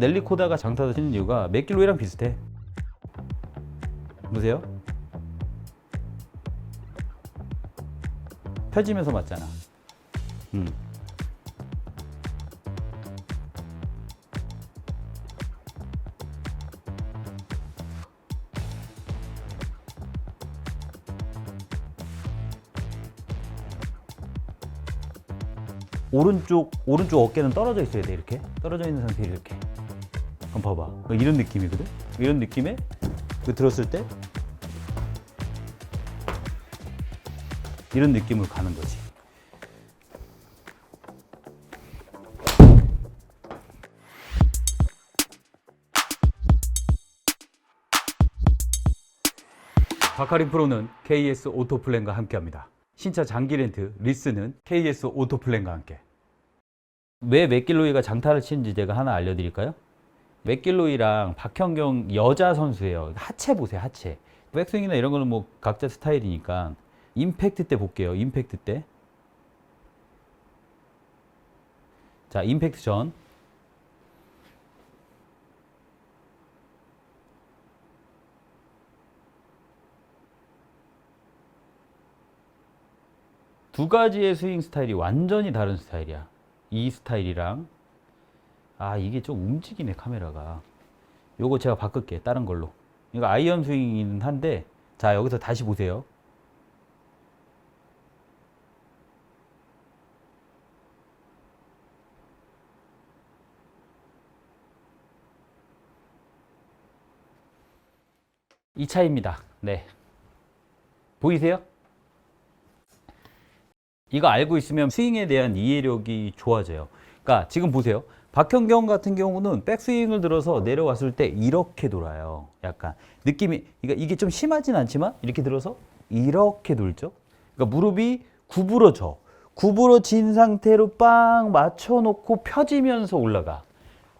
넬리 코다가 장타를 치는 이유가 맥길로이랑 비슷해. 보세요. 펴지면서 맞잖아. 오른쪽 어깨는 떨어져 있어야 돼. 이렇게 떨어져 있는 상태로 이렇게. 한번 봐봐. 이런 느낌이거든. 이런 느낌에 들었을 때 이런 느낌으로 가는 거지. 바카린 프로는 KS 오토플랜과 함께합니다. 신차 장기 렌트 리스는 KS 오토플랜과 함께. 왜 맥길로이가 장타를 치는지 제가 하나 알려드릴까요? 맥길로이랑 박현경 여자 선수예요. 하체 보세요, 하체. 백스윙이나 이런 거는 뭐 각자 스타일이니까. 임팩트 때 볼게요. 임팩트 때. 자, 임팩트 전. 두 가지의 스윙 스타일이 완전히 다른 스타일이야. 이 스타일이랑. 이게 좀 움직이네, 카메라가. 요거 제가 바꿀게, 다른 걸로. 이거 아이언 스윙이긴 한데, 자, 여기서 다시 보세요. 이 차이입니다. 네. 보이세요? 이거 알고 있으면 스윙에 대한 이해력이 좋아져요. 그러니까 지금 보세요. 박현경 같은 경우는 백스윙을 들어서 내려왔을 때 이렇게 돌아요. 약간 느낌이, 그러니까 이게 좀 심하진 않지만 이렇게 들어서 이렇게 돌죠. 그러니까 무릎이 구부러져. 구부러진 상태로 빵 맞춰놓고 펴지면서 올라가.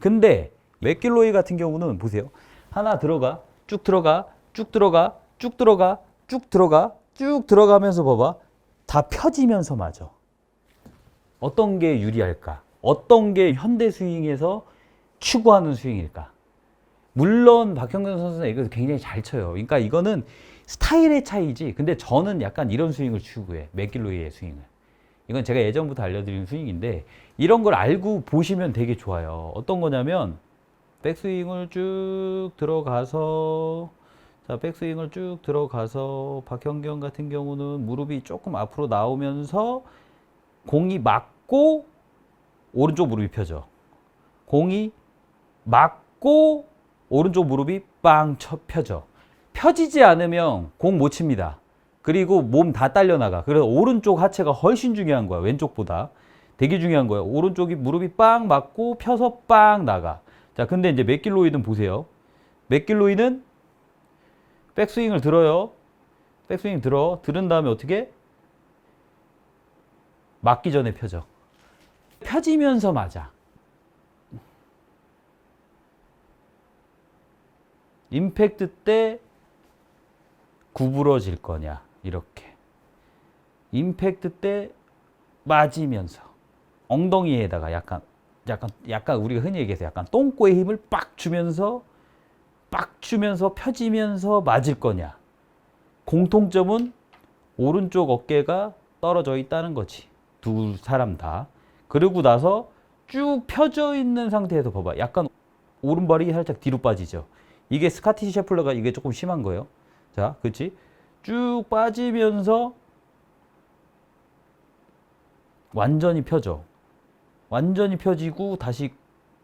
근데 맥길로이 같은 경우는 보세요. 하나 들어가, 쭉 들어가, 쭉 들어가, 쭉 들어가, 쭉 들어가, 쭉 들어가면서 봐봐. 다 펴지면서 맞아. 어떤 게 유리할까? 어떤 게 현대 스윙에서 추구하는 스윙일까? 물론 박형근 선수는 이거 굉장히 잘 쳐요. 그러니까 이거는 스타일의 차이지. 근데 저는 약간 이런 스윙을 추구해. 맥길로이의 스윙을. 이건 제가 예전부터 알려드린 스윙인데 이런 걸 알고 보시면 되게 좋아요. 어떤 거냐면 백스윙을 쭉 들어가서, 자, 백스윙을 쭉 들어가서 박현경 같은 경우는 무릎이 조금 앞으로 나오면서 공이 맞고 오른쪽 무릎이 펴져. 공이 맞고 오른쪽 무릎이 빵 펴져. 펴지지 않으면 공 못 칩니다. 그리고 몸 다 딸려나가. 그래서 오른쪽 하체가 훨씬 중요한 거야. 왼쪽보다. 되게 중요한 거야. 오른쪽이 무릎이 빵 맞고 펴서 빵 나가. 자, 근데 이제 맥길로이는 보세요. 맥길로이는 백스윙을 들어요. 백스윙 들은 다음에 어떻게? 맞기 전에 펴져. 펴지면서 맞아. 임팩트 때 구부러질 거냐, 이렇게. 임팩트 때 맞으면서 엉덩이에다가 약간 우리가 흔히 얘기해서 약간 똥꼬에 힘을 빡 주면서 펴지면서 맞을 거냐. 공통점은 오른쪽 어깨가 떨어져 있다는 거지. 두 사람 다. 그러고 나서 쭉 펴져 있는 상태에서 봐봐. 약간 오른발이 살짝 뒤로 빠지죠. 이게 스카티 셰플러가 이게 조금 심한 거예요. 자, 그렇지? 쭉 빠지면서 완전히 펴져. 완전히 펴지고 다시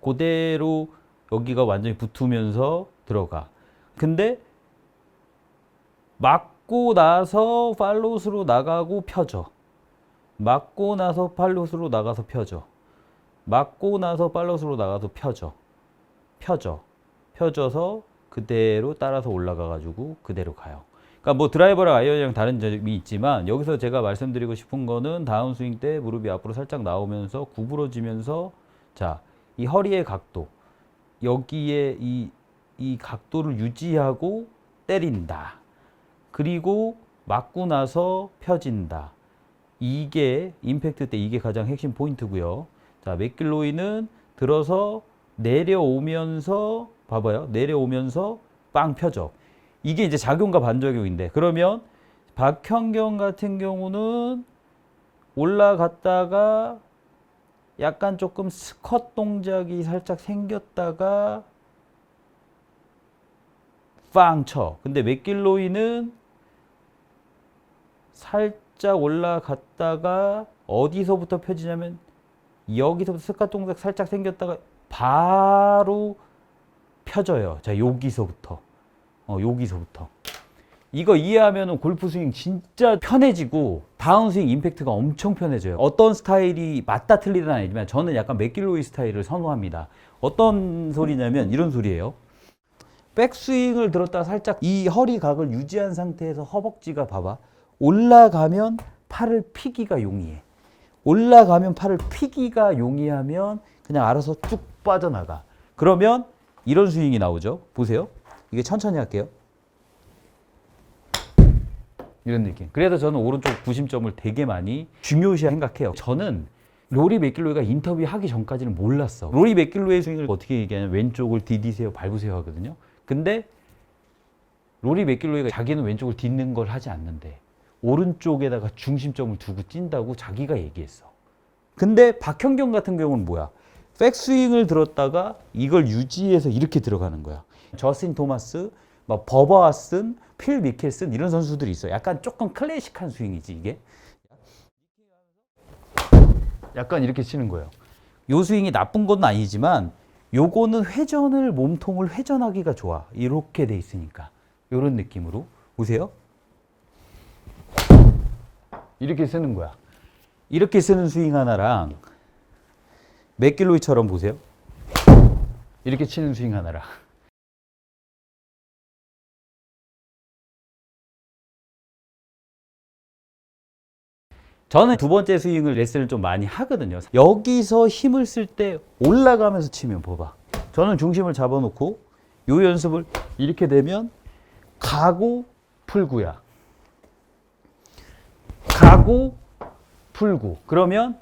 그대로 여기가 완전히 붙으면서 들어가. 근데 맞고 나서 팔로우스로 나가고 펴져. 맞고 나서 팔로우스로 나가서 펴져. 맞고 나서 팔로우스로 나가서 펴져서 그대로 따라서 올라가 가지고 그대로 가요. 그러니까 뭐 드라이버랑 아이언이랑 다른 점이 있지만 여기서 제가 말씀드리고 싶은 거는 다운스윙 때 무릎이 앞으로 살짝 나오면서 구부러지면서, 자, 이 허리의 각도, 여기에 이 각도를 유지하고 때린다. 그리고 맞고 나서 펴진다. 이게 임팩트 때 이게 가장 핵심 포인트고요. 자, 맥길로이는 들어서 내려오면서 봐봐요. 내려오면서 빵 펴져. 이게 이제 작용과 반작용인데 그러면 박현경 같은 경우는 올라갔다가 약간 조금 스쿼트 동작이 살짝 생겼다가 빵 쳐. 근데 맥길로이는 살짝 올라갔다가 어디서부터 펴지냐면 여기서부터 스쿼트 동작 살짝 생겼다가 바로 펴져요. 자, 여기서부터. 여기서부터. 이거 이해하면 골프 스윙 진짜 편해지고 다운스윙 임팩트가 엄청 편해져요. 어떤 스타일이 맞다 틀리다는 아니지만 저는 약간 맥길로이 스타일을 선호합니다. 어떤 소리냐면 이런 소리예요. 백스윙을 들었다가 살짝 이 허리각을 유지한 상태에서 허벅지가 봐봐. 올라가면 팔을 피기가 용이해. 올라가면 팔을 피기가 용이하면 그냥 알아서 쭉 빠져나가. 그러면 이런 스윙이 나오죠. 보세요. 이게 천천히 할게요. 이런 느낌. 그래서 저는 오른쪽 구심점을 되게 많이 중요시 생각해요. 저는 로리 맥길로이가 인터뷰하기 전까지는 몰랐어. 로리 맥길로이의 스윙을 어떻게 얘기하냐면 왼쪽을 디디세요, 밟으세요 하거든요. 근데 로리 맥길로이가 자기는 왼쪽을 딛는 걸 하지 않는데 오른쪽에다가 중심점을 두고 찐다고 자기가 얘기했어. 근데 박현경 같은 경우는 뭐야? 백스윙을 들었다가 이걸 유지해서 이렇게 들어가는 거야. 저스틴 토마스, 막 버버 하슨, 필 미켈슨 이런 선수들이 있어. 약간 조금 클래식한 스윙이지 이게. 약간 이렇게 치는 거예요. 요 스윙이 나쁜 건 아니지만 요거는 회전을 몸통을 회전하기가 좋아. 이렇게 돼 있으니까. 요런 느낌으로 보세요. 이렇게 쓰는 거야. 이렇게 쓰는 스윙 하나랑 맥길로이처럼 보세요. 이렇게 치는 스윙 하나랑. 저는 두 번째 스윙을 레슨을 좀 많이 하거든요. 여기서 힘을 쓸 때 올라가면서 치면 봐봐. 저는 중심을 잡아놓고 요 연습을 이렇게 되면 가고 풀구야. 가고 풀구. 그러면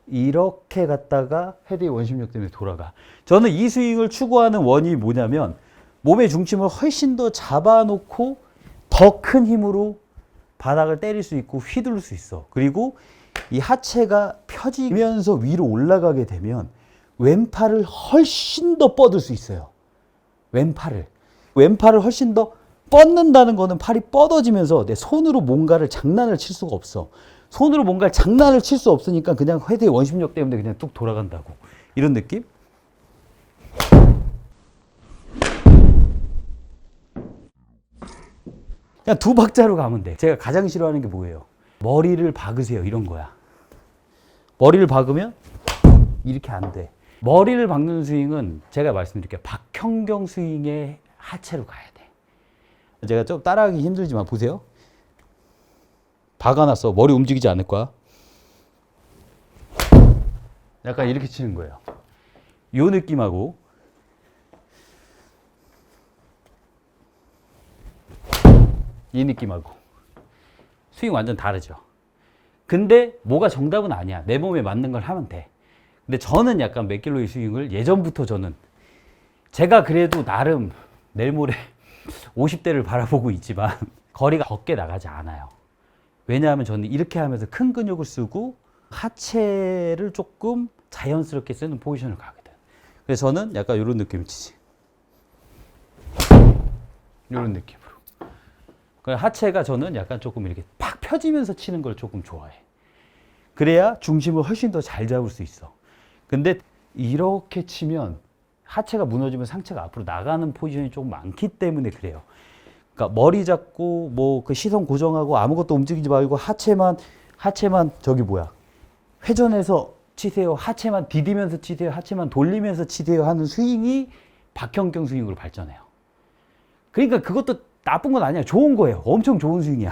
이렇게 갔다가 헤드의 원심력 때문에 돌아가. 저는 이 스윙을 추구하는 원인이 뭐냐면 몸의 중심을 훨씬 더 잡아놓고 더 큰 힘으로 바닥을 때릴 수 있고 휘두를 수 있어. 그리고 이 하체가 펴지면서 위로 올라가게 되면 왼팔을 훨씬 더 뻗을 수 있어요. 왼팔을 훨씬 더 뻗는다는 거는 팔이 뻗어지면서 내 손으로 뭔가를 장난을 칠 수가 없어. 손으로 뭔가를 장난을 칠 수 없으니까 그냥 헤드의 원심력 때문에 그냥 뚝 돌아간다고. 이런 느낌? 그냥 두 박자로 가면 돼. 제가 가장 싫어하는 게 뭐예요? 머리를 박으세요. 이런 거야. 머리를 박으면 이렇게 안 돼. 머리를 박는 스윙은 제가 말씀드릴게요. 박현경 스윙의 하체로 가야 돼. 제가 좀 따라하기 힘들지만 보세요. 박아놨어. 머리 움직이지 않을 거야. 약간 이렇게 치는 거예요. 요 느낌하고 이 느낌하고 스윙 완전 다르죠. 근데 뭐가 정답은 아니야. 내 몸에 맞는 걸 하면 돼. 근데 저는 약간 맥길로이 스윙을 예전부터 저는 제가 그래도 나름 내일 모레 50대를 바라보고 있지만 거리가 걷게 나가지 않아요. 왜냐하면 저는 이렇게 하면서 큰 근육을 쓰고 하체를 조금 자연스럽게 쓰는 포지션을 가거든. 그래서 저는 약간 이런 느낌을 치지. 이런 느낌으로. 하체가 저는 약간 조금 이렇게 팍 펴지면서 치는 걸 조금 좋아해. 그래야 중심을 훨씬 더 잘 잡을 수 있어. 근데 이렇게 치면 하체가 무너지면 상체가 앞으로 나가는 포지션이 조금 많기 때문에 그래요. 그러니까 머리 잡고 뭐 그 시선 고정하고 아무것도 움직이지 말고 하체만 저기 뭐야 회전해서 치세요. 하체만 디디면서 치세요. 하체만 돌리면서 치세요 하는 스윙이 박현경 스윙으로 발전해요. 그러니까 그것도 나쁜 건 아니야. 좋은 거예요. 엄청 좋은 스윙이야.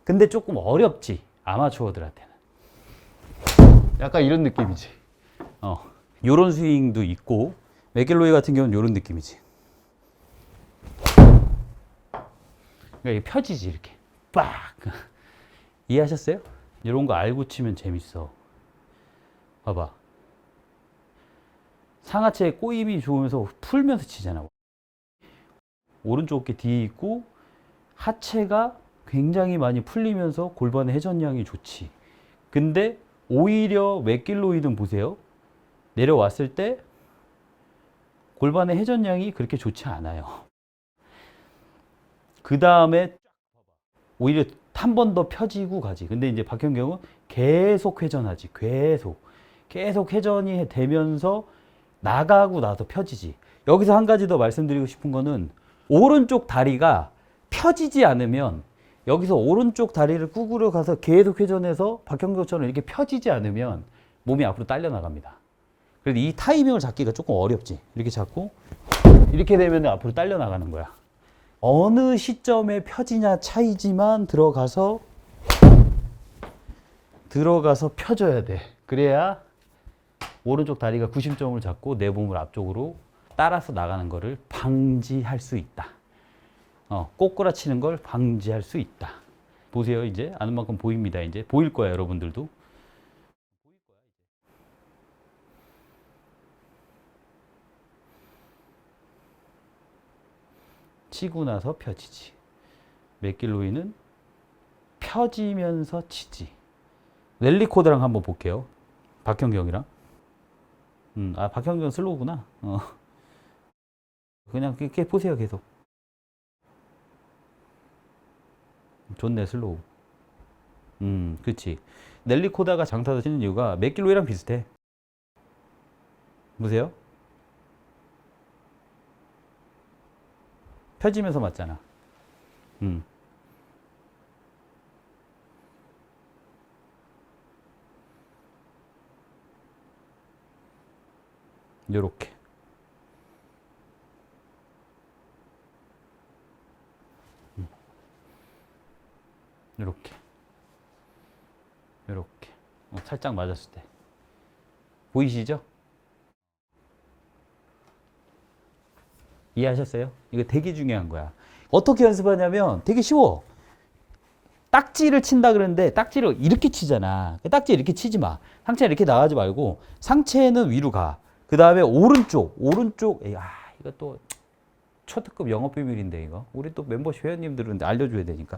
근데 조금 어렵지. 아마추어들한테는. 약간 이런 느낌이지. 요런 스윙도 있고 맥길로이 같은 경우는 요런 느낌이지. 그러니까 이게 펴지지 이렇게. 빡! 이해하셨어요? 이런 거 알고 치면 재밌어. 봐봐. 상하체의 꼬임이 좋으면서 풀면서 치잖아. 오른쪽 어깨 뒤에 있고 하체가 굉장히 많이 풀리면서 골반의 회전량이 좋지. 근데 오히려 맥길로이든 보세요. 내려왔을 때 골반의 회전량이 그렇게 좋지 않아요. 그 다음에 오히려 한 번 더 펴지고 가지. 근데 이제 박현경은 계속 회전하지. 계속 회전이 되면서 나가고 나서 펴지지. 여기서 한 가지 더 말씀드리고 싶은 거는 오른쪽 다리가 펴지지 않으면, 여기서 오른쪽 다리를 구부려 가서 계속 회전해서 박현경처럼 이렇게 펴지지 않으면 몸이 앞으로 딸려 나갑니다. 그래서 이 타이밍을 잡기가 조금 어렵지. 이렇게 잡고 이렇게 되면 앞으로 딸려 나가는 거야. 어느 시점에 펴지냐 차이지만 들어가서 펴줘야 돼. 그래야 오른쪽 다리가 구심점을 잡고 내 몸을 앞쪽으로 따라서 나가는 거를 방지할 수 있다. 꼬꾸라치는 걸 방지할 수 있다. 보세요. 이제 아는 만큼 보입니다. 이제 보일 거야, 여러분들도. 치고 나서 펴지지. 맥길로이는 펴지면서 치지. 랠리코드랑 한번 볼게요. 박현경이랑. 박현경 슬로우구나. 그냥 이렇게 보세요, 계속. 좋네, 슬로우. 그렇지. 넬리코다가 장타도 치는 이유가 맥길로이랑 비슷해. 보세요. 펴지면서 맞잖아. 요렇게. 요렇게. 요렇게. 살짝 맞았을 때. 보이시죠? 이해하셨어요? 이거 되게 중요한 거야. 어떻게 연습하냐면 되게 쉬워. 딱지를 친다 그러는데 딱지를 이렇게 치잖아. 딱지 이렇게 치지 마. 상체 이렇게 나가지 말고 상체는 위로 가. 그 다음에 오른쪽. 이거 초특급 영업 비밀인데 이거. 우리 또 멤버십 회원님들은 알려줘야 되니까.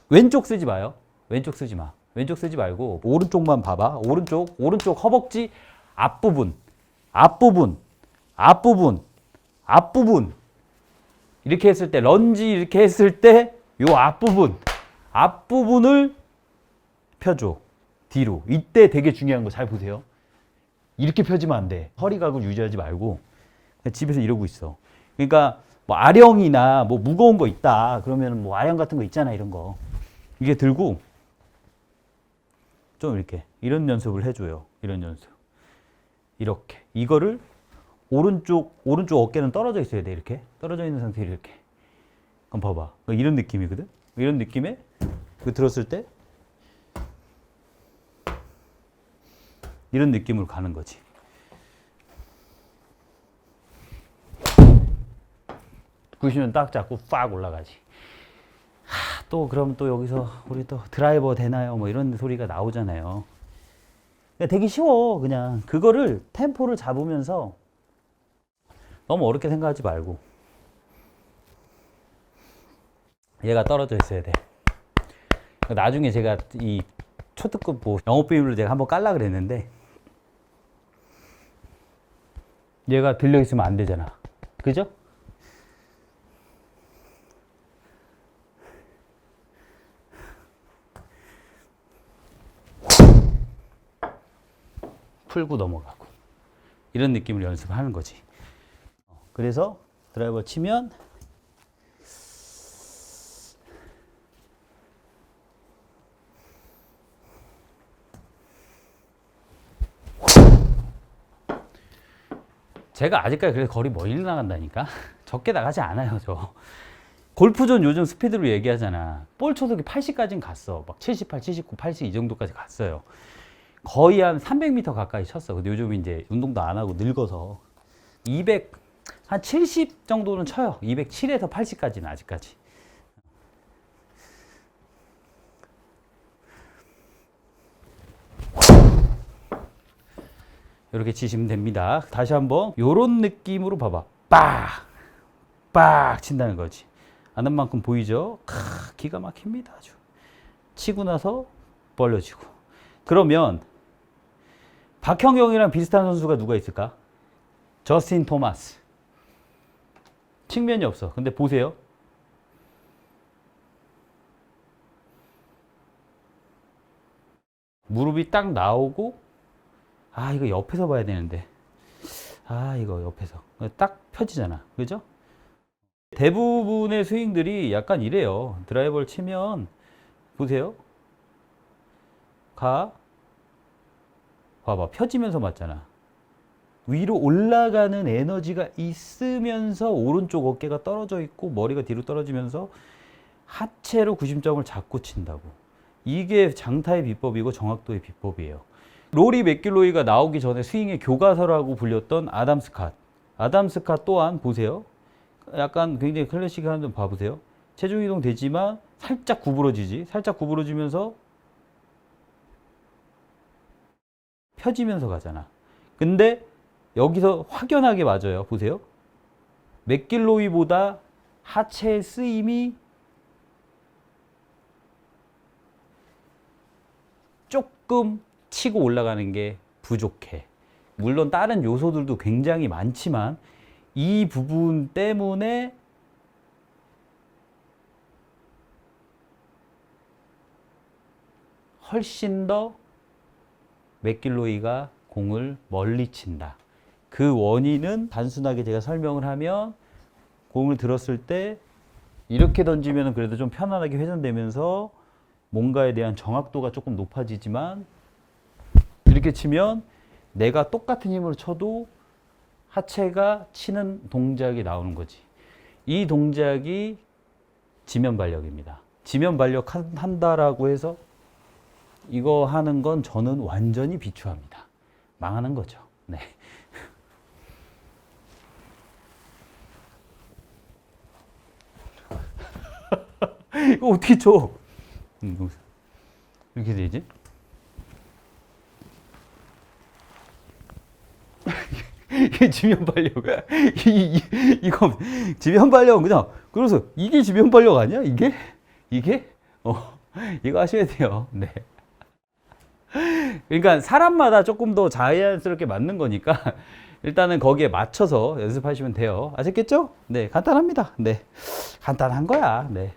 왼쪽 쓰지 마요. 왼쪽 쓰지 마. 왼쪽 쓰지 말고 오른쪽만 봐봐. 오른쪽 허벅지 앞부분. 이렇게 했을 때, 런지 이렇게 했을 때, 요 앞부분을 펴줘. 뒤로. 이때 되게 중요한 거 잘 보세요. 이렇게 펴지면 안 돼. 허리각을 유지하지 말고. 집에서 이러고 있어. 그러니까, 뭐 아령이나 뭐 무거운 거 있다. 그러면 뭐 아령 같은 거 있잖아. 이런 거. 이게 들고, 좀 이렇게. 이런 연습을 해줘요. 이런 연습. 이렇게. 이거를 오른쪽 어깨는 떨어져 있어야 돼. 이렇게 떨어져 있는 상태로 이렇게. 그럼 봐봐. 이런 느낌이거든. 이런 느낌에 그 들었을 때 이런 느낌으로 가는 거지. 구시면 딱 잡고 팍 올라가지. 또 그럼 또 여기서 우리 또 드라이버 되나요? 뭐 이런 소리가 나오잖아요. 되게 쉬워. 그냥 그거를 템포를 잡으면서 너무 어렵게 생각하지 말고. 얘가 떨어져 있어야 돼. 나중에 제가 이 초특급 영업 비밀로 제가 한번 깔라 그랬는데 얘가 들려 있으면 안 되잖아. 그죠? 풀고 넘어가고 이런 느낌을 연습하는 거지. 그래서 드라이버 치면 제가 아직까지 그래서 거리 멀리 나간다니까. 적게 나가지 않아요, 저. 골프존 요즘 스피드로 얘기하잖아. 볼 초속이 80까지는 갔어. 막 78, 79, 80 이 정도까지 갔어요. 거의 한 300m 가까이 쳤어. 근데 요즘 이제 운동도 안 하고 늙어서 한 70 정도는 쳐요. 207에서 80까지는 아직까지. 이렇게 치시면 됩니다. 다시 한번 요런 느낌으로 봐봐. 빡 친다는 거지. 아는 만큼 보이죠? 기가 막힙니다. 아주. 치고 나서 벌려지고. 그러면 박형경이랑 비슷한 선수가 누가 있을까? 저스틴 토마스. 측면이 없어. 근데 보세요. 무릎이 딱 나오고, 이거 옆에서 봐야 되는데. 이거 옆에서. 딱 펴지잖아. 그죠? 대부분의 스윙들이 약간 이래요. 드라이버를 치면, 보세요. 봐봐. 펴지면서 맞잖아. 위로 올라가는 에너지가 있으면서 오른쪽 어깨가 떨어져 있고 머리가 뒤로 떨어지면서 하체로 구심점을 잡고 친다고. 이게 장타의 비법이고 정확도의 비법이에요. 로리 맥길로이가 나오기 전에 스윙의 교과서라고 불렸던 아담 스캇. 아담 스캇 또한 보세요. 약간 굉장히 클래식한 좀 봐보세요. 체중 이동 되지만 살짝 구부러지지. 살짝 구부러지면서 펴지면서 가잖아. 근데 여기서 확연하게 맞아요. 보세요. 맥길로이보다 하체의 쓰임이 조금 치고 올라가는 게 부족해. 물론 다른 요소들도 굉장히 많지만 이 부분 때문에 훨씬 더 맥길로이가 공을 멀리 친다. 그 원인은 단순하게 제가 설명을 하면 공을 들었을 때 이렇게 던지면 그래도 좀 편안하게 회전되면서 뭔가에 대한 정확도가 조금 높아지지만 이렇게 치면 내가 똑같은 힘으로 쳐도 하체가 치는 동작이 나오는 거지. 이 동작이 지면 발력입니다. 지면 발력 한다라고 해서 이거 하는 건 저는 완전히 비추합니다. 망하는 거죠. 네. 이거 어떻게 쳐? 이렇게 되지? 이게 지면 발력. 이거 지면 발력 그냥. 그래서 이게 지면 발력 아니야? 이게? 이거 하셔야 돼요. 네. 그러니까 사람마다 조금 더 자연스럽게 맞는 거니까 일단은 거기에 맞춰서 연습하시면 돼요. 아셨겠죠? 네, 간단합니다. 네, 간단한 거야. 네.